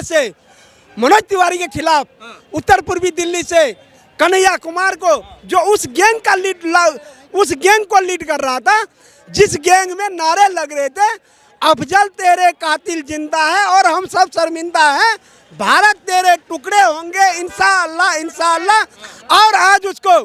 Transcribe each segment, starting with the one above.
से मनोज तिवारी के खिलाफ उत्तर पूर्वी दिल्ली से कन्हैया कुमार को, जो उस गैंग को लीड कर रहा था, जिस गैंग में नारे लग रहे थे अफजल तेरे कातिल जिंदा है और हम सब शर्मिंदा हैं, भारत तेरे टुकड़े होंगे इंशाअल्लाह इंशाअल्लाह। और आज उसको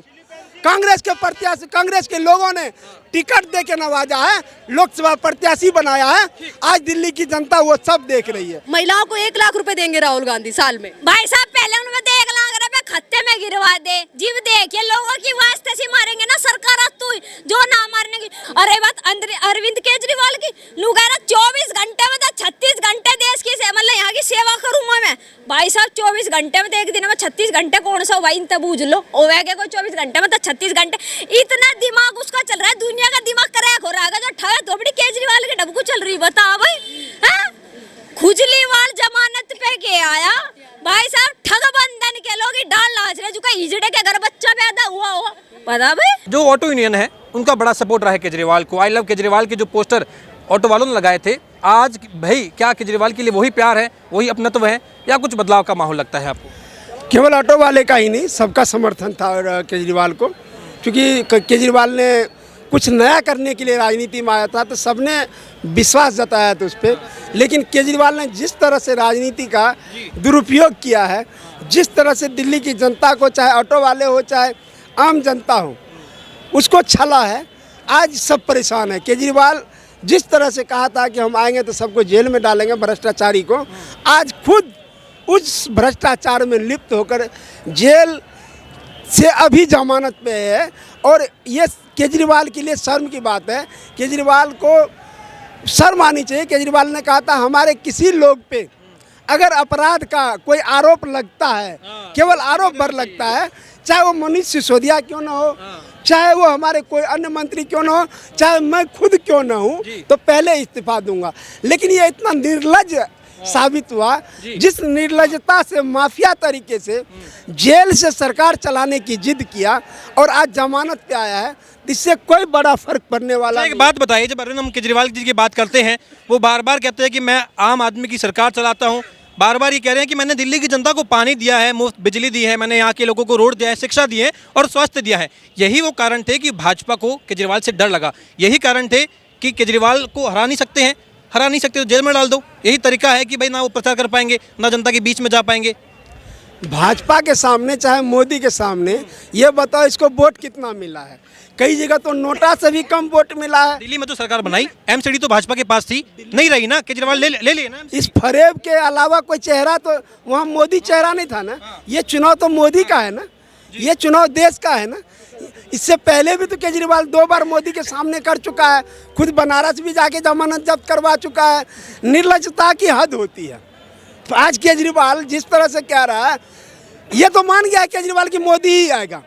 कांग्रेस के प्रत्याशी, कांग्रेस के लोगों ने टिकट दे के नवाजा है, लोकसभा प्रत्याशी बनाया है। आज दिल्ली की जनता वो सब देख रही है। महिलाओं को 1 लाख रुपए देंगे राहुल गांधी साल में। भाई साहब पहले उनमें 1 लाख रुपए खत्ते में गिरवा दे, जीव देखिए लोगों की वास्ते से मारेंगे ना सरकार तू जो ना मारने की। और ये बात अरविंद केजरीवाल की, लोग 24 घंटे में 36 घंटे देश की मतलब यहाँ की सेवा करूंगा मैं। भाई साहब 24 घंटे में एक दिन में 36 घंटे कौन सा भाई इनते बूझ लो, ओवेगे को 24 घंटे में 36 घंटे। इतना दिमाग उसका चल रहा है, दुनिया का दिमाग क्रैक हो रहा है। जो ठगा धोबड़ी केजरीवाल के डबकू चल रही, बता भाई खुजलीवाल जमानत पे के आया। भाई साहब ठग बंधन के लोग डाल नाच रहे, जो का इजड़े के घर बच्चा पैदा हुआ हो, पता भाई। जो ऑटो यूनियन है उनका बड़ा सपोर्ट रहा है केजरीवाल को। आई लव केजरीवाल के जो पोस्टर ऑटो वालों ने लगाए थे, आज भाई क्या केजरीवाल के लिए वही प्यार है, वही अपनत्व है, या कुछ बदलाव का माहौल लगता है आपको? केवल ऑटो वाले का ही नहीं, सबका समर्थन था केजरीवाल को, क्योंकि केजरीवाल ने कुछ नया करने के लिए राजनीति में आया था, तो सबने विश्वास जताया था उस पर। लेकिन केजरीवाल ने जिस तरह से राजनीति का दुरुपयोग किया है, जिस तरह से दिल्ली की जनता को, चाहे ऑटो वाले हो चाहे आम जनता हो, उसको छला है। आज सब परेशान है। केजरीवाल जिस तरह से कहा था कि हम आएंगे तो सबको जेल में डालेंगे भ्रष्टाचारी को, आज खुद उस भ्रष्टाचार में लिप्त होकर जेल से अभी जमानत पे है। और ये केजरीवाल के लिए शर्म की बात है। केजरीवाल को शर्म आनी चाहिए। केजरीवाल ने कहा था हमारे किसी लोग पे अगर अपराध का कोई आरोप लगता है, केवल आरोप भर लगता है, चाहे वो मनीष सिसोदिया क्यों ना हो, चाहे वो हमारे कोई अन्य मंत्री क्यों ना हो, चाहे मैं खुद क्यों ना हूँ, तो पहले इस्तीफा दूंगा। लेकिन ये इतना निर्लज्ज साबित हुआ, जिस निर्लजता से माफिया तरीके से जेल से सरकार चलाने की जिद किया और आज जमानत पे आया है, इससे कोई बड़ा फर्क पड़ने वाला। एक बात बताइए, जब अरविंद हम केजरीवाल जी की बात करते हैं, वो बार बार कहते हैं कि मैं आम आदमी की सरकार चलाता हूँ, बार बार ये कह रहे हैं कि मैंने दिल्ली की जनता को पानी दिया है, मुफ्त बिजली दी है, मैंने यहाँ के लोगों को रोड दिया है, शिक्षा दी है और स्वास्थ्य दिया है। यही वो कारण थे कि भाजपा को केजरीवाल से डर लगा। यही कारण थे कि केजरीवाल को हरा नहीं सकते तो जेल में डाल दो। यही तरीका है कि भाई ना वो प्रचार कर पाएंगे, ना जनता के बीच में जा पाएंगे। भाजपा के सामने चाहे मोदी के सामने, ये बताओ इसको वोट कितना मिला है? कई जगह तो नोटा से भी कम वोट मिला है। दिल्ली में तो सरकार बनाई, एमसीडी तो भाजपा के पास थी, नहीं रही ना, केजरीवाल ले लिए ना। इस फरेब के अलावा कोई चेहरा तो वहाँ मोदी चेहरा नहीं था ना। ये चुनाव तो मोदी का है ना, ये चुनाव देश का है ना। इससे पहले भी तो केजरीवाल 2 बार मोदी के सामने कर चुका है, खुद बनारस भी जाके जमानत जब्त करवा चुका है। निर्लजता की हद होती है। तो आज केजरीवाल जिस तरह से कह रहा है, ये तो मान गया है केजरीवाल की मोदी ही आएगा।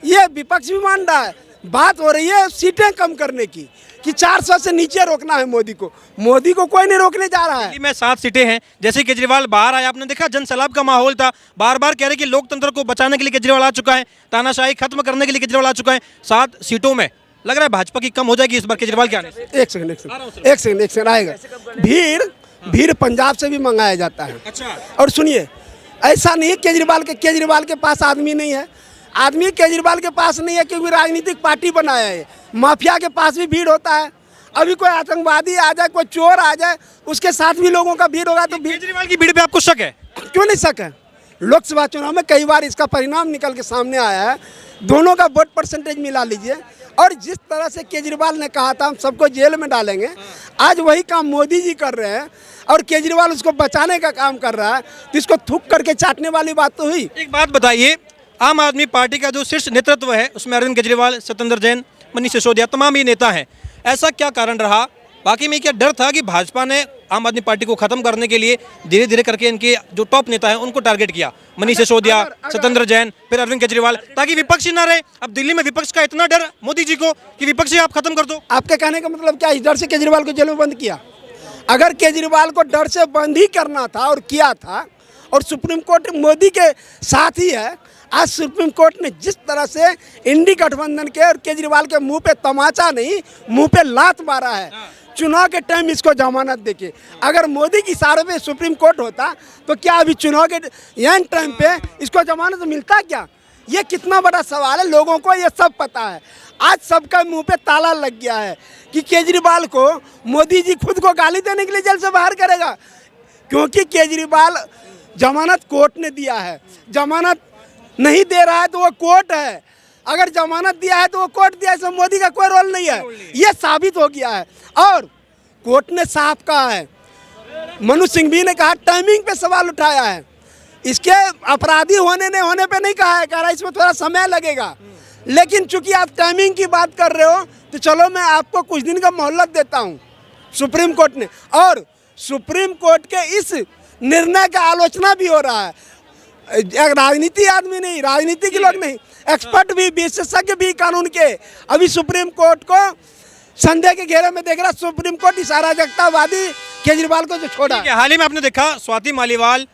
ये विपक्ष भी मान रहा है। बात हो रही है सीटें कम करने की, कि 400 से नीचे रोकना है मोदी को। मोदी को कोई नहीं रोकने जा रहा है। दिल्ली में 7 सीटें हैं। जैसे केजरीवाल बाहर आया, आपने देखा जन सैलाब का माहौल था। बार बार कह रहे कि लोकतंत्र को बचाने के लिए केजरीवाल आ चुका है, तानाशाही खत्म करने के लिए केजरीवाल आ चुका है। 7 सीटों में लग रहा है भाजपा की कम हो जाएगी इस बार केजरीवाल के आने से। एक सेकंड आएगा। भीड़ पंजाब से भी मंगाया जाता है। अच्छा। और सुनिए, ऐसा नहीं केजरीवाल के पास आदमी नहीं है। आदमी केजरीवाल के पास नहीं है क्योंकि राजनीतिक पार्टी बनाया है। माफिया के पास भी भीड़ होता है। अभी कोई आतंकवादी आ जाए, कोई चोर आ जाए, उसके साथ भी लोगों का भीड़ होगा। तो केजरीवाल की भीड़ पे आपको शक है? क्यों नहीं शक है? लोकसभा चुनाव में कई बार इसका परिणाम निकल के सामने आया है। दोनों का वोट परसेंटेज मिला लीजिए। और जिस तरह से केजरीवाल ने कहा था हम सबको जेल में डालेंगे, आज वही काम मोदी जी कर रहे हैं और केजरीवाल उसको बचाने का काम कर रहा है। तो इसको थूक करके चाटने वाली बात तो हुई। एक बात बताइए, आम आदमी पार्टी का जो शीर्ष नेतृत्व है उसमें अरविंद केजरीवाल, सत्येंद्र जैन, मनीष सिसोदिया, तमाम ये नेता हैं। ऐसा क्या कारण रहा? बाकी में क्या डर था कि भाजपा ने आम आदमी पार्टी को खत्म करने के लिए धीरे धीरे करके इनके जो टॉप नेता हैं उनको टारगेट किया, मनीष सिसोदिया, सत्येंद्र जैन, फिर अरविंद केजरीवाल, ताकि विपक्ष ही ना रहे? अब दिल्ली में विपक्ष का इतना डर मोदी जी को कि विपक्ष ही आप खत्म कर दो। आपके कहने का मतलब क्या, इस डर से केजरीवाल को जेल में बंद किया? अगर केजरीवाल को डर से बंद ही करना था और किया था, और सुप्रीम कोर्ट मोदी के साथ ही है। आज सुप्रीम कोर्ट ने जिस तरह से इंडी गठबंधन के और केजरीवाल के मुंह पे तमाचा नहीं, मुंह पे लात मारा है, चुनाव के टाइम इसको जमानत देके, अगर मोदी की इशारे पे सुप्रीम कोर्ट होता तो क्या अभी चुनाव के एंड टाइम पे इसको जमानत मिलता क्या? ये कितना बड़ा सवाल है, लोगों को ये सब पता है। आज सबका मुंह पे ताला लग गया है कि केजरीवाल को मोदी जी खुद को गाली देने के लिए जेल से बाहर करेगा, क्योंकि केजरीवाल जमानत कोर्ट ने दिया है, जमानत नहीं दे रहा है तो वो कोर्ट है, अगर जमानत दिया है तो वो कोर्ट दिया है, इसमें मोदी का कोई रोल नहीं है, ये साबित हो गया है। और कोर्ट ने साफ कहा है, मनु सिंघवी ने कहा टाइमिंग पे सवाल उठाया है, इसके अपराधी होने नहीं होने पे नहीं कहा है, कह रहा है इसमें थोड़ा समय लगेगा, लेकिन चूंकि आप टाइमिंग की बात कर रहे हो तो चलो मैं आपको कुछ दिन का मोहलत देता हूँ, सुप्रीम कोर्ट ने। और सुप्रीम कोर्ट के इस निर्णय का आलोचना भी हो रहा है, राजनीति आदमी नहीं, राजनीति के लोग नहीं, एक्सपर्ट भी, विशेषज्ञ भी कानून के अभी सुप्रीम कोर्ट को संदेह के घेरे में देख रहा। सुप्रीम कोर्ट इस अराजकतावादी केजरीवाल को जो छोड़ा। हाल ही में आपने देखा स्वाति मालीवाल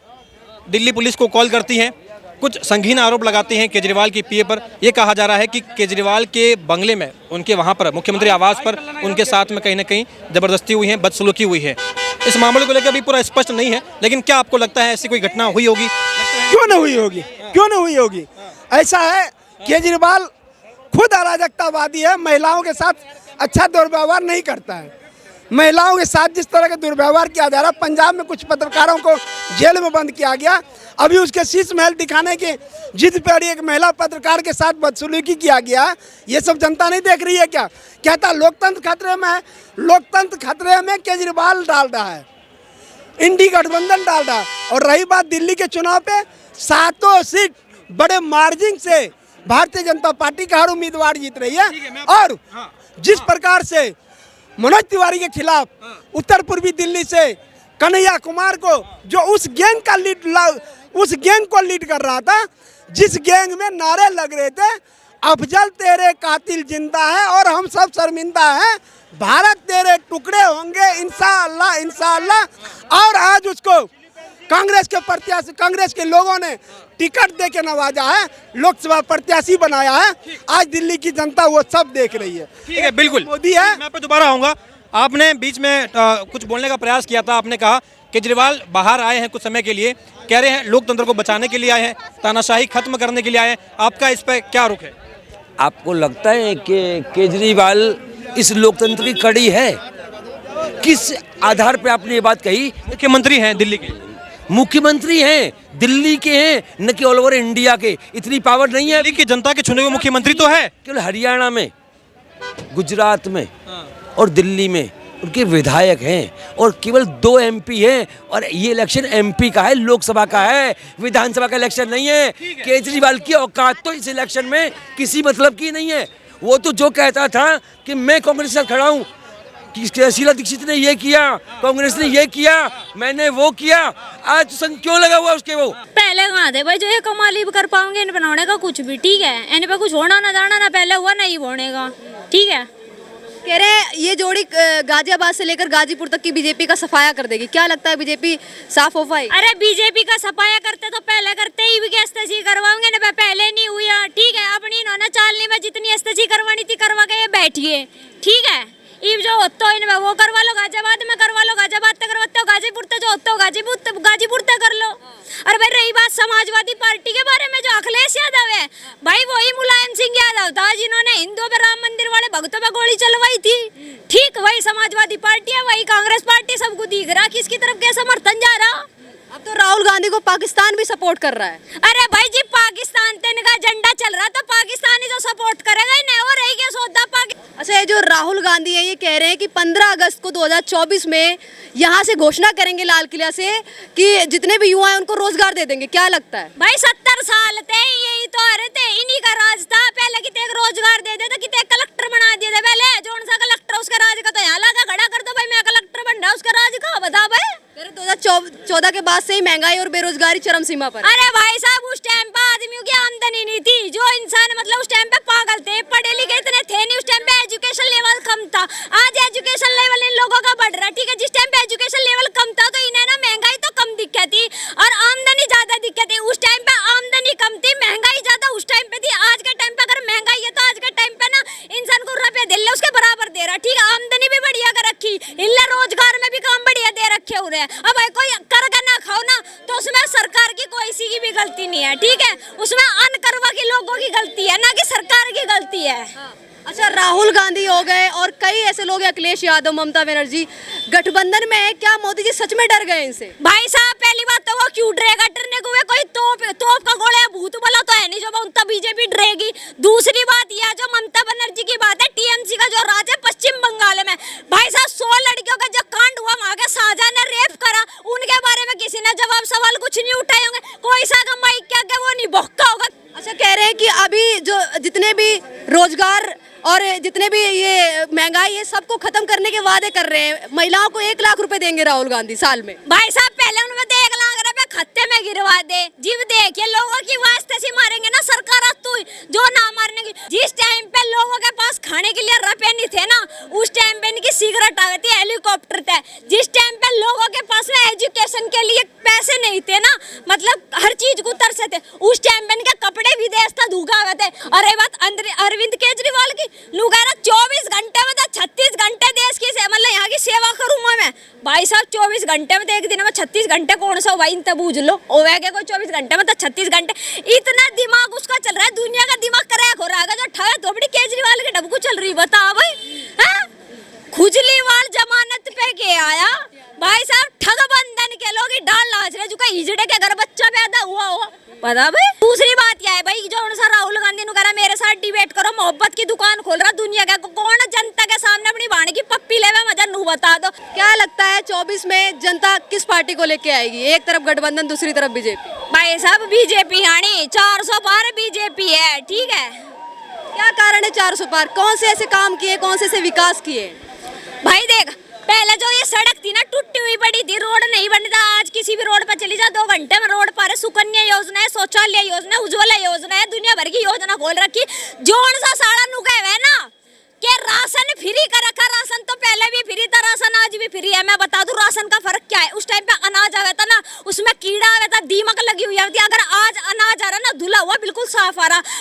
दिल्ली पुलिस को कॉल करती हैं, कुछ संगीन आरोप लगाते हैं केजरीवाल की पीए पर। यह कहा जा रहा है कि केजरीवाल के बंगले में, उनके वहां पर मुख्यमंत्री आवास पर उनके साथ में कहीं ना कहीं जबरदस्ती हुई है, बदसलूकी हुई है। इस मामले को लेकर अभी पूरा स्पष्ट नहीं है, लेकिन क्या आपको लगता है ऐसी कोई घटना हुई होगी? क्यों नहीं हुई होगी, क्यों नहीं हुई होगी? ऐसा है, केजरीवाल खुद अराजकतावादी है, महिलाओं के साथ अच्छा दुर्व्यवहार नहीं करता है। महिलाओं के साथ जिस तरह का दुर्व्यवहार किया जा रहा है, पंजाब में कुछ पत्रकारों को जेल में बंद किया गया, अभी उसके शीश महल दिखाने के जिद पर एक महिला पत्रकार के साथ बदसलूकी किया गया, ये सब जनता नहीं देख रही है क्या? कहता लोकतंत्र खतरे में है, लोकतंत्र खतरे में केजरीवाल डाल रहा है, इंडी गठबंधन डाल रहा है। और रही बात दिल्ली के चुनाव पे, 7 सीट बड़े मार्जिन से भारतीय जनता पार्टी का हर उम्मीदवार जीत रही है। और जिस प्रकार से मनोज तिवारी के खिलाफ उत्तर पूर्वी दिल्ली से कन्हैया कुमार को, जो उस गैंग को लीड कर रहा था, जिस गैंग में नारे लग रहे थे अफजल तेरे कातिल जिंदा है और हम सब शर्मिंदा हैं, भारत तेरे टुकड़े होंगे इंशाअल्लाह इंशाअल्लाह। और आज उसको कांग्रेस के प्रत्याशी, कांग्रेस के लोगों ने टिकट दे के नवाजा है, लोकसभा प्रत्याशी बनाया है। आज दिल्ली की जनता वो सब देख रही है। ठीक है, बिल्कुल मोदी है। मैं पे दोबारा आऊँगा। आपने बीच में कुछ बोलने का प्रयास किया था, आपने कहा केजरीवाल बाहर आए हैं कुछ समय के लिए, कह रहे हैं लोकतंत्र को बचाने के लिए आए हैं, तानाशाही खत्म करने के लिए आए हैं, आपका इस पर क्या रुख है? आपको लगता है कि केजरीवाल इस लोकतंत्र की कड़ी है? किस आधार पे आपने ये बात कही? मुख्यमंत्री हैं दिल्ली के, मुख्यमंत्री हैं दिल्ली के हैं, न कि ऑल ओवर इंडिया के। इतनी पावर नहीं है। दिल्ली की जनता के चुने हुए मुख्यमंत्री तो है, केवल हरियाणा में, गुजरात में और दिल्ली में उनके विधायक हैं, और केवल 2 MP हैं। और ये इलेक्शन MP का है, लोकसभा का है, विधानसभा का इलेक्शन नहीं है। केजरीवाल की औकात तो इस इलेक्शन में किसी मतलब की नहीं है। वो तो जो कहता था कि मैं कांग्रेस के साथ खड़ा हूँ, शीला दीक्षित ने ये किया, कांग्रेस ने ये किया, मैंने वो किया, आज संग क्यों लगा हुआ उसके? वो पहले कहाँ थे भाई जो ये कमाली भी कर पाओगे इन बनाने का कुछ भी? ठीक है, इन पे कुछ होना ना जाना ना पहले हुआ ना ही होने का। ठीक है, कह रहे ये जोड़ी गाजियाबाद से लेकर गाजीपुर तक की बीजेपी का सफाया कर देगी। क्या लगता है बीजेपी साफ हो पाई? अरे बीजेपी का सफाया करते तो पहले करते ही भी एसटीसी करवाओगे ना, पहले नहीं हुआ। ठीक है, अपनी इन्होंने चालनी में जितनी एसटीसी करवानी थी करवा के ये बैठिए। ठीक है, इब जो होता है इनमें वो करवा लो, गाजियाबाद में करवा लो, गाजियाबाद तक करवाते हो, गाजीपुर तक जो होता हो गाजीपुर तक कर लो। और भाई रही बात समाजवादी पार्टी के बारे में, जो अखिलेश यादव है भाई, वही मुलायम सिंह यादव था जिन्होंने हिंदुओं पे राम मंदिर वाले भक्तों पे गोली चलवाई थी। ठीक, वही समाजवादी पार्टी है, वही कांग्रेस पार्टी। सबको दिख रहा किसकी तरफ क्या समर्थन जा रहा। अब तो राहुल गांधी को पाकिस्तान भी सपोर्ट कर रहा है। अरे भाई जी, पाकिस्तान ते इनका झंडा चल रहा तो पाकिस्तानी जो सपोर्ट करेगा ही नहीं, वो रही गया सौदा अच्छा, ये जो राहुल गांधी है ये कह रहे हैं कि 15 अगस्त को 2024 में यहाँ से घोषणा करेंगे लाल किला से कि जितने भी युवा हैं उनको रोजगार दे देंगे। क्या लगता है भाई? 70 साल थे यही तो आ रहे थे, इन्हीं का राज था। पहले कितने रोजगार दे देते, कितने कलेक्टर बना दिए थे। पहले जोन सा कलेक्टर उसका राज का तो यहाँ लगा खड़ा कर दो भाई, मैं कलेक्टर बन रहा, उसका राज कहाँ बता भाई? 2014 के बाद से ही महंगाई और बेरोजगारी चरम सीमा पर। अरे भाई साहब, उस टाइम पे आदमियों की आमदनी नहीं थी। जो इंसान मतलब उस टाइम पे पागल थे, पढ़े लिखे इतने थे नहीं। उस टाइम पे एजुकेशन लेवल कम था। आज एजुकेशन लेवल इन लोगों का बढ़ रहा है। ठीक है, जिस टाइम पे एजुकेशन लेवल कम था तो इन्हें ना महंगाई तो कम दिक्कत थी और आमदनी ज्यादा दिक्कत थी। उस टाइम पे आमदनी कम थी, महंगाई ज्यादा उस टाइम पे थी। आज के टाइम पे अगर महंगाई है तो आज के टाइम पे ना इंसान को रुपये दिल्ली उसके बराबर दे रहा। ठीक है, आमदनी भी बढ़िया कर रखी, गलती नहीं है, ठीक है, उसमें अनकरवा के लोगों की गलती है, ना कि सरकार की गलती है। अच्छा, राहुल गांधी हो गए और कई ऐसे लोग हैं, अखिलेश यादव, ममता बनर्जी गठबंधन में है, क्या मोदी जी सच में डर गए इनसे? भाई साहब पहली बात तो वो क्यों डरेगा, डरने को वे कोई तोप का गोला भूत वाला तो है नहीं जो उनका बीजेपी डरेगी। दूसरी बात यह जो ममता बनर्जी की बात है, टीएमसी का जो राज है पश्चिम बंगाल में, भाई साहब 100 लड़कियों का जो कांड हुआ वहां के शाहजहां ने रेप करा, उनके बारे में किसी ने जवाब सवाल कुछ नहीं उठाए होंगे, कोई सा माइक क्या वो नहीं भौंका होगा। अच्छा, कह रहे हैं कि अभी जो जितने भी रोजगार और जितने भी ये महंगाई है सबको खत्म करने के वादे कर रहे हैं, महिलाओं को 1 लाख रुपए देंगे राहुल गांधी साल में। भाई साहब पहले उनमें 1 लाख रुपए खत्ते में गिरवा दे, जीव देखिए लोगों की वास्ते से मारेंगे ना सरकार तू जो ना मारने की। जिस टाइम पे लोगों के पास खाने के लिए रुपए नहीं थे ना, उस टाइम पे इनकी सिगरेट आ गई थी, हेलीकॉप्टर थे। जिस टाइम पे लोगों के पास में एजुकेशन के लिए पैसे नहीं थे ना, मतलब हर चीज को तरसे थे, उस टाइम पे इनके कपड़े विदेश था धूका गए थे। अरे बात अरविंद केजरीवाल की लोग 24 घंटे में 36 घंटे देश की मतलब यहाँ की सेवा करूंगा मैं। भाई साहब 24 घंटे में तो एक दिन में 36 घंटे कौन सा भाई इनसे बूझ लो, ओवेगे कोई 24 घंटे में तो 36 घंटे, इतना दिमाग उसका चल रहा है, दुनिया का दिमाग क्रैक हो रहा है जो ठगा धोबड़ी केजरीवाल के डबकू चल रही, बता भाई है? खुजलीवाल जमानत पे के आया, भाई साहब ठग बंधन के लोग डाल लाच रहे, जो का हिजड़े के घर बच्चा पैदा हुआ हो, पता भाई। दूसरी बात क्या है भाई, जो सा राहुल गांधी ने कहा मेरे साथ डिबेट करो, मोहब्बत की दुकान खोल रहा दुनिया का, कौन जनता के सामने अपनी भाण की पप्पी लेवे मजा नू बता दो। क्या लगता है 24 में जनता किस पार्टी को लेके आएगी? एक तरफ गठबंधन, दूसरी तरफ बीजेपी। भाई साहब बीजेपी हानी 400 पार बीजेपी है, ठीक है। क्या कारण है 400 पार? कौन से ऐसे काम किए, कौन से ऐसे विकास किए? भाई देख पहले जो ये सड़क थी ना टूटी हुई पड़ी थी, रोड नहीं बनी था, आज किसी भी रोड पर चली जा 2 घंटे में रोड पर है। सुकन्या योजना है, शौचालय योजना है, उज्ज्वला योजना है, दुनिया भर की योजना खोल रखी। जोन सा साड़ा नुके है ना कि राशन फ्री कर रखा, राशन तो पहले भी फ्री था, राशन आज भी फ्री है। मैं बता दूं राशन का फर्क क्या है, उस टाइम पे अनाज आ गया था ना, उसमें कीड़ा आ गया था, दीमक लगी हुई थी, अगर आज अनाज आ रहा ना धुला हुआ बिल्कुल साफ आ रहा,